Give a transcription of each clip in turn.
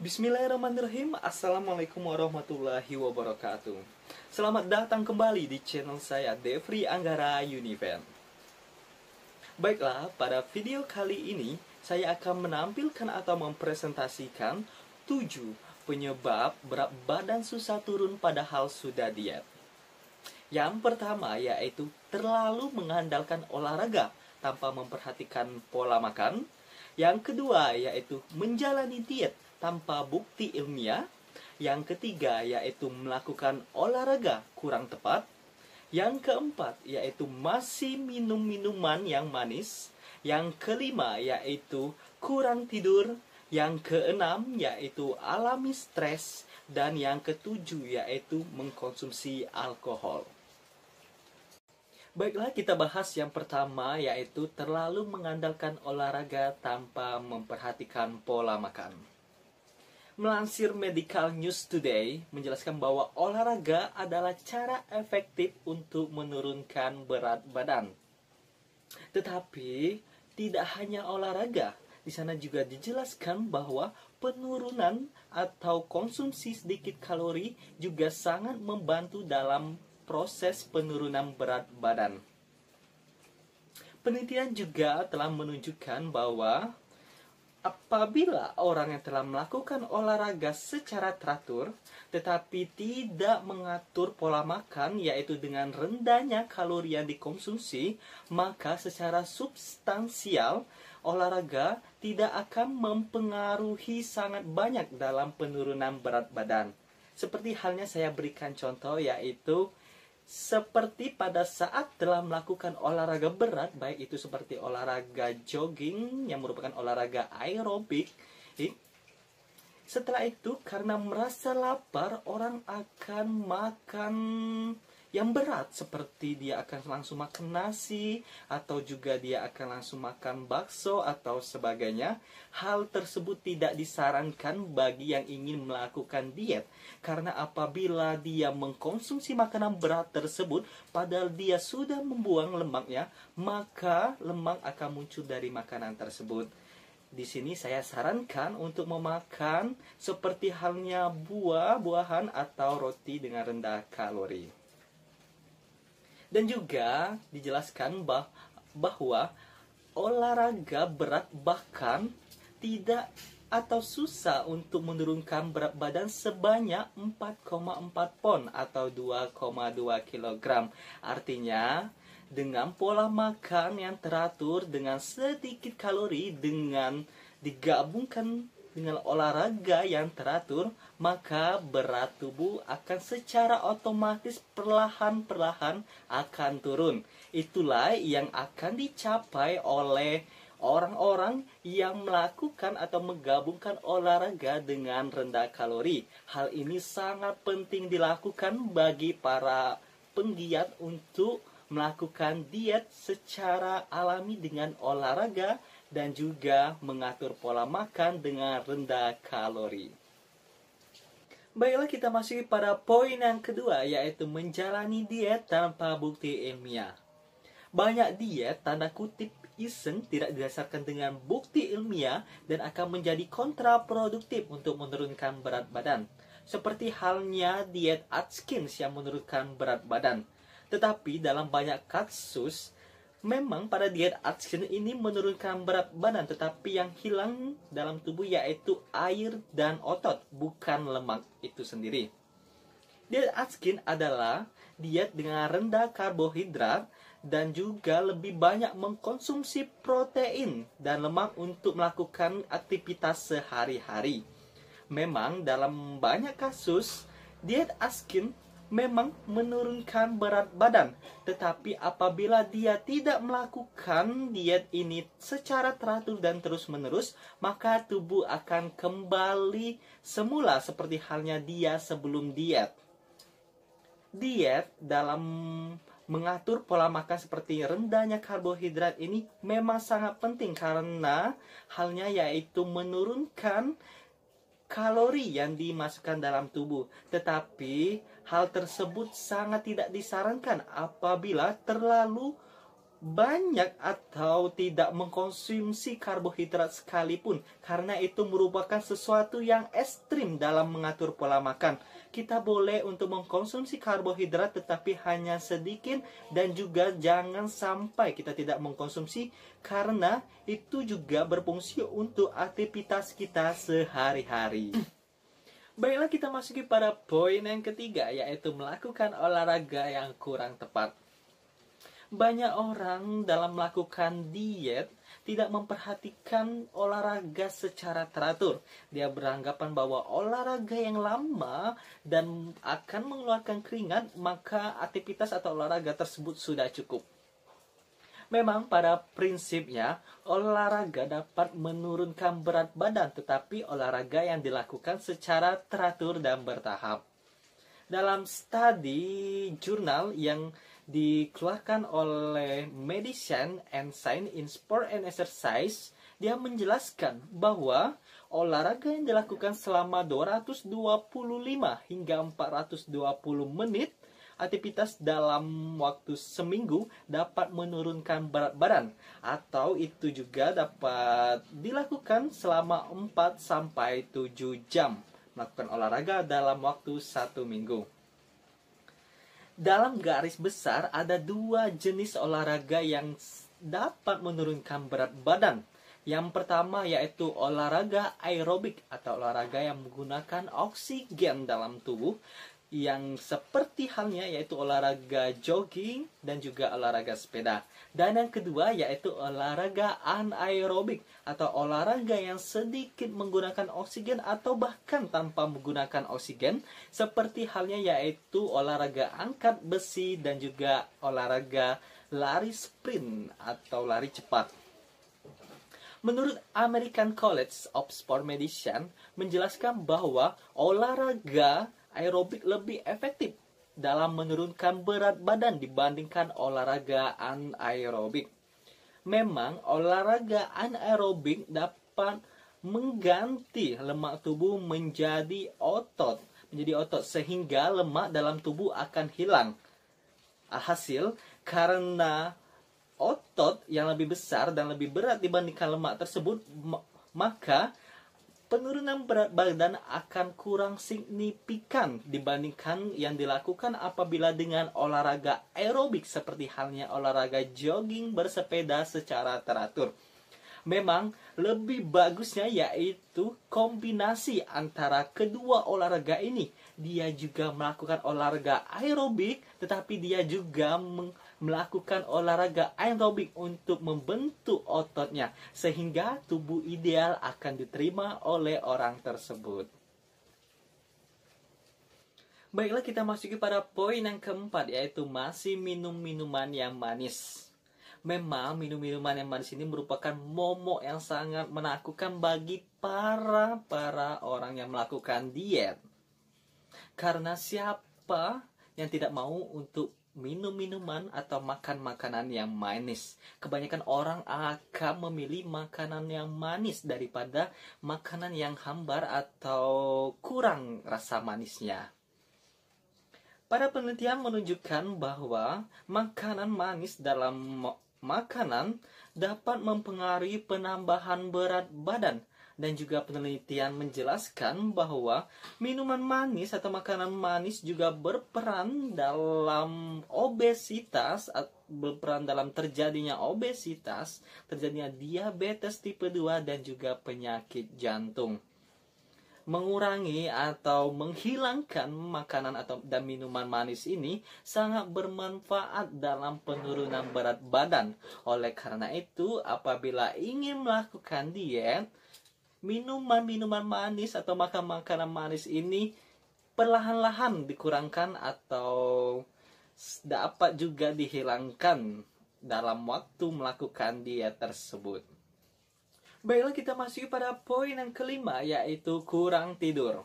Bismillahirrahmanirrahim. Assalamualaikum warahmatullahi wabarakatuh. Selamat datang kembali di channel saya, Devri Anggara Univen. Baiklah, pada video kali ini saya akan menampilkan atau mempresentasikan 7 penyebab berat badan susah turun padahal sudah diet. Yang pertama yaitu terlalu mengandalkan olahraga tanpa memperhatikan pola makan. Yang kedua yaitu menjalani diet tanpa bukti ilmiah. Yang ketiga yaitu melakukan olahraga kurang tepat. Yang keempat yaitu masih minum minuman yang manis. Yang kelima yaitu kurang tidur. Yang keenam yaitu alami stres. Dan yang ketujuh yaitu mengkonsumsi alkohol. Baiklah, kita bahas yang pertama yaitu terlalu mengandalkan olahraga tanpa memperhatikan pola makan. Melansir Medical News Today menjelaskan bahwa olahraga adalah cara efektif untuk menurunkan berat badan. Tetapi tidak hanya olahraga, di sana juga dijelaskan bahwa penurunan atau konsumsi sedikit kalori juga sangat membantu dalam proses penurunan berat badan. Penelitian juga telah menunjukkan bahwa apabila orang yang telah melakukan olahraga secara teratur tetapi tidak mengatur pola makan, yaitu dengan rendahnya kalori yang dikonsumsi, maka secara substansial olahraga tidak akan mempengaruhi sangat banyak dalam penurunan berat badan. Seperti halnya saya berikan contoh, yaitu seperti pada saat telah melakukan olahraga berat, baik itu seperti olahraga jogging yang merupakan olahraga aerobik. Setelah itu karena merasa lapar, orang akan makan yang berat, seperti dia akan langsung makan nasi, atau juga dia akan langsung makan bakso atau sebagainya. Hal tersebut tidak disarankan bagi yang ingin melakukan diet, karena apabila dia mengkonsumsi makanan berat tersebut padahal dia sudah membuang lemaknya, maka lemak akan muncul dari makanan tersebut. Di sini saya sarankan untuk memakan seperti halnya buah-buahan atau roti dengan rendah kalori. Dan juga dijelaskan bahwa olahraga berat bahkan tidak atau susah untuk menurunkan berat badan sebanyak 4,4 pon atau 2,2 kg. Artinya, dengan pola makan yang teratur, dengan sedikit kalori, dengan digabungkan dengan olahraga yang teratur, maka berat tubuh akan secara otomatis perlahan-perlahan akan turun. Itulah yang akan dicapai oleh orang-orang yang melakukan atau menggabungkan olahraga dengan rendah kalori. Hal ini sangat penting dilakukan bagi para penggiat untuk melakukan diet secara alami dengan olahraga dan juga mengatur pola makan dengan rendah kalori. Baiklah, kita masuk pada poin yang kedua, yaitu menjalani diet tanpa bukti ilmiah. Banyak diet tanda kutip iseng, tidak didasarkan dengan bukti ilmiah dan akan menjadi kontraproduktif untuk menurunkan berat badan. Seperti halnya diet Atkins yang menurunkan berat badan. Tetapi dalam banyak kasus, memang pada diet Atkins ini menurunkan berat badan, tetapi yang hilang dalam tubuh yaitu air dan otot, bukan lemak itu sendiri. Diet Atkins adalah diet dengan rendah karbohidrat dan juga lebih banyak mengkonsumsi protein dan lemak untuk melakukan aktivitas sehari-hari. Memang dalam banyak kasus, diet Atkins memang menurunkan berat badan, tetapi apabila dia tidak melakukan diet ini secara teratur dan terus-menerus, maka tubuh akan kembali semula seperti halnya dia sebelum diet. Diet dalam mengatur pola makan seperti rendahnya karbohidrat ini memang sangat penting, karena halnya yaitu menurunkan kalori yang dimasukkan dalam tubuh. Tetapi hal tersebut sangat tidak disarankan apabila terlalu banyak atau tidak mengkonsumsi karbohidrat sekalipun, karena itu merupakan sesuatu yang ekstrim dalam mengatur pola makan. Kita boleh untuk mengkonsumsi karbohidrat tetapi hanya sedikit, dan juga jangan sampai kita tidak mengkonsumsi, karena itu juga berfungsi untuk aktivitas kita sehari-hari. Baiklah, kita masuki pada poin yang ketiga, yaitu melakukan olahraga yang kurang tepat. Banyak orang dalam melakukan diet tidak memperhatikan olahraga secara teratur. Dia beranggapan bahwa olahraga yang lama dan akan mengeluarkan keringat, maka aktivitas atau olahraga tersebut sudah cukup. Memang pada prinsipnya olahraga dapat menurunkan berat badan, tetapi olahraga yang dilakukan secara teratur dan bertahap. Dalam studi jurnal yang dikeluarkan oleh Medicine and Science in Sport and Exercise, dia menjelaskan bahwa olahraga yang dilakukan selama 225 hingga 420 menit aktivitas dalam waktu seminggu dapat menurunkan berat badan, atau itu juga dapat dilakukan selama 4 sampai 7 jam melakukan olahraga dalam waktu 1 minggu. Dalam garis besar ada 2 jenis olahraga yang dapat menurunkan berat badan. Yang pertama yaitu olahraga aerobik atau olahraga yang menggunakan oksigen dalam tubuh, yang seperti halnya yaitu olahraga jogging dan juga olahraga sepeda. Dan yang kedua yaitu olahraga anaerobik atau olahraga yang sedikit menggunakan oksigen atau bahkan tanpa menggunakan oksigen, seperti halnya yaitu olahraga angkat besi dan juga olahraga lari sprint atau lari cepat. Menurut American College of Sport Medicine menjelaskan bahwa olahraga aerobik lebih efektif dalam menurunkan berat badan dibandingkan olahraga anaerobik. Memang olahraga anaerobik dapat mengganti lemak tubuh menjadi otot, sehingga lemak dalam tubuh akan hilang. Alhasil, karena otot yang lebih besar dan lebih berat dibandingkan lemak tersebut, maka penurunan berat badan akan kurang signifikan dibandingkan yang dilakukan apabila dengan olahraga aerobik, seperti halnya olahraga jogging, bersepeda secara teratur. Memang lebih bagusnya yaitu kombinasi antara kedua olahraga ini. Dia juga melakukan olahraga aerobik, tetapi dia juga melakukan olahraga aerobik untuk membentuk ototnya, sehingga tubuh ideal akan diterima oleh orang tersebut. Baiklah, kita masuki pada poin yang keempat, yaitu masih minum minuman yang manis. Memang minum-minuman yang manis ini merupakan momok yang sangat menakutkan bagi para orang yang melakukan diet. Karena siapa yang tidak mau untuk minum minuman atau makan makanan yang manis? Kebanyakan orang akan memilih makanan yang manis daripada makanan yang hambar atau kurang rasa manisnya. Pada penelitian menunjukkan bahwa makanan manis dalam makanan dapat mempengaruhi penambahan berat badan. Dan juga penelitian menjelaskan bahwa minuman manis atau makanan manis juga berperan dalam terjadinya obesitas, terjadinya diabetes tipe 2 dan juga penyakit jantung. Mengurangi atau menghilangkan makanan dan minuman manis ini sangat bermanfaat dalam penurunan berat badan. Oleh karena itu, apabila ingin melakukan diet, minuman-minuman manis atau makanan manis ini perlahan-lahan dikurangkan atau dapat juga dihilangkan dalam waktu melakukan diet tersebut. Baiklah, kita masuk pada poin yang kelima, yaitu kurang tidur.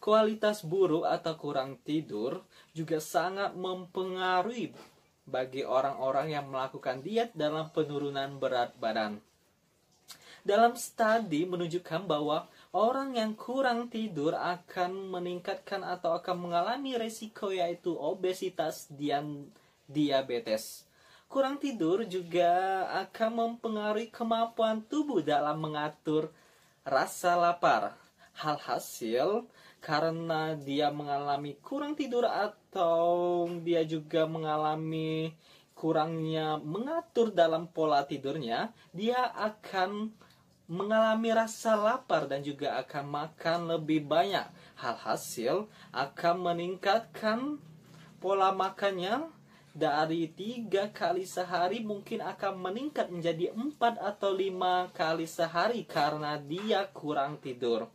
Kualitas buruk atau kurang tidur juga sangat mempengaruhi bagi orang-orang yang melakukan diet dalam penurunan berat badan. Dalam studi menunjukkan bahwa orang yang kurang tidur akan meningkatkan atau akan mengalami resiko yaitu obesitas dan diabetes. Kurang tidur juga akan mempengaruhi kemampuan tubuh dalam mengatur rasa lapar. Hasil, karena dia mengalami kurang tidur atau dia juga mengalami kurangnya mengatur dalam pola tidurnya, dia akan mengalami rasa lapar dan juga akan makan lebih banyak. Hasil akan meningkatkan pola makannya dari 3 kali sehari mungkin akan meningkat menjadi 4 atau 5 kali sehari karena dia kurang tidur.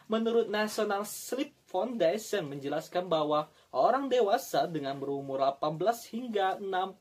Menurut National Sleep Foundation menjelaskan bahwa orang dewasa dengan berumur 18 hingga 65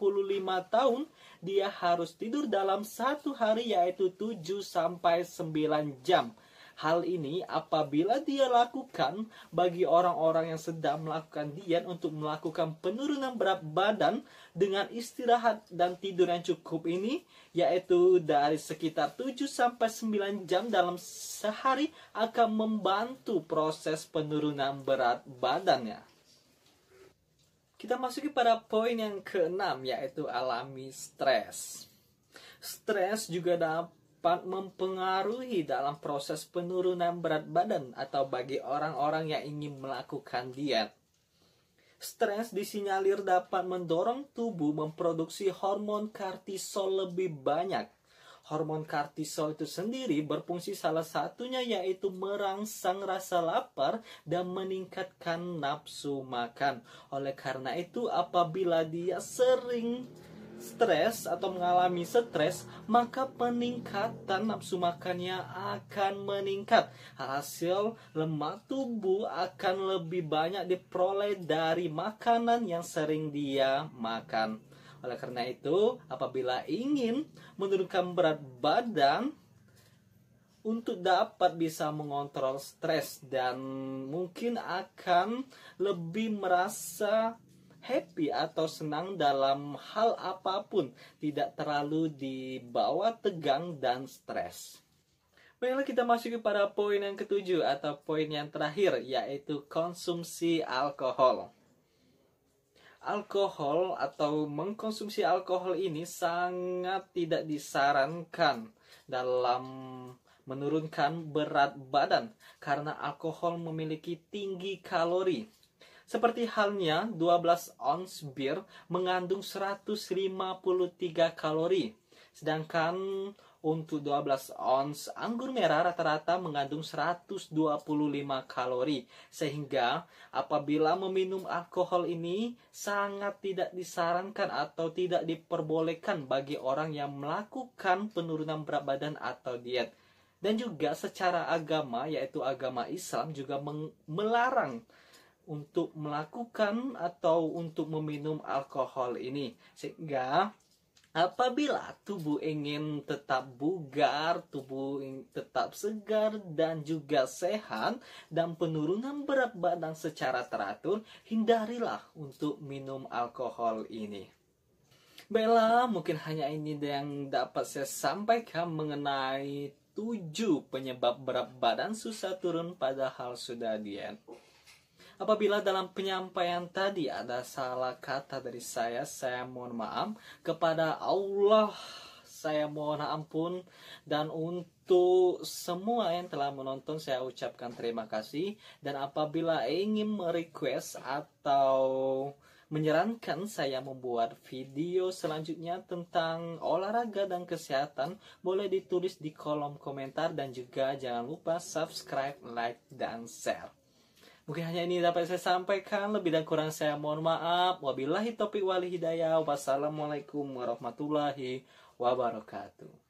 tahun dia harus tidur dalam satu hari yaitu 7 sampai 9 jam. Hal ini apabila dia lakukan bagi orang-orang yang sedang melakukan diet untuk melakukan penurunan berat badan dengan istirahat dan tidur yang cukup ini, yaitu dari sekitar 7 sampai 9 jam dalam sehari akan membantu proses penurunan berat badannya. Kita masuki pada poin yang keenam, yaitu alami stres. Stres juga dapat mempengaruhi dalam proses penurunan berat badan atau bagi orang-orang yang ingin melakukan diet. Stres disinyalir dapat mendorong tubuh memproduksi hormon kortisol lebih banyak. Hormon kortisol itu sendiri berfungsi salah satunya yaitu merangsang rasa lapar dan meningkatkan nafsu makan. Oleh karena itu, apabila dia sering stres atau mengalami stres, maka peningkatan nafsu makannya akan meningkat. Hasil, lemak tubuh akan lebih banyak diperoleh dari makanan yang sering dia makan. Oleh karena itu, apabila ingin menurunkan berat badan untuk dapat bisa mengontrol stres dan mungkin akan lebih merasa happy atau senang dalam hal apapun, tidak terlalu dibawa tegang dan stres. Baiklah, kita masuk kepada poin yang ketujuh atau poin yang terakhir, yaitu konsumsi alkohol. Alkohol atau mengkonsumsi alkohol ini sangat tidak disarankan dalam menurunkan berat badan karena alkohol memiliki tinggi kalori. Seperti halnya 12 ons bir mengandung 153 kalori. Sedangkan untuk 12 ons anggur merah rata-rata mengandung 125 kalori. Sehingga apabila meminum alkohol ini sangat tidak disarankan atau tidak diperbolehkan bagi orang yang melakukan penurunan berat badan atau diet. Dan juga secara agama, yaitu agama Islam juga melarang untuk melakukan atau untuk meminum alkohol ini. Sehingga apabila tubuh ingin tetap bugar, tubuh ingin tetap segar dan juga sehat dan penurunan berat badan secara teratur, hindarilah untuk minum alkohol ini. Baiklah, mungkin hanya ini yang dapat saya sampaikan mengenai 7 penyebab berat badan susah turun padahal sudah diet. Apabila dalam penyampaian tadi ada salah kata dari saya mohon maaf. Kepada Allah, saya mohon ampun. Dan untuk semua yang telah menonton, saya ucapkan terima kasih. Dan apabila ingin merequest atau menyarankan saya membuat video selanjutnya tentang olahraga dan kesehatan, boleh ditulis di kolom komentar. Dan juga jangan lupa subscribe, like, dan share. Mungkin hanya ini dapat saya sampaikan. Lebih dan kurang saya mohon maaf. Wabillahi taufiq wal hidayah. Wassalamualaikum warahmatullahi wabarakatuh.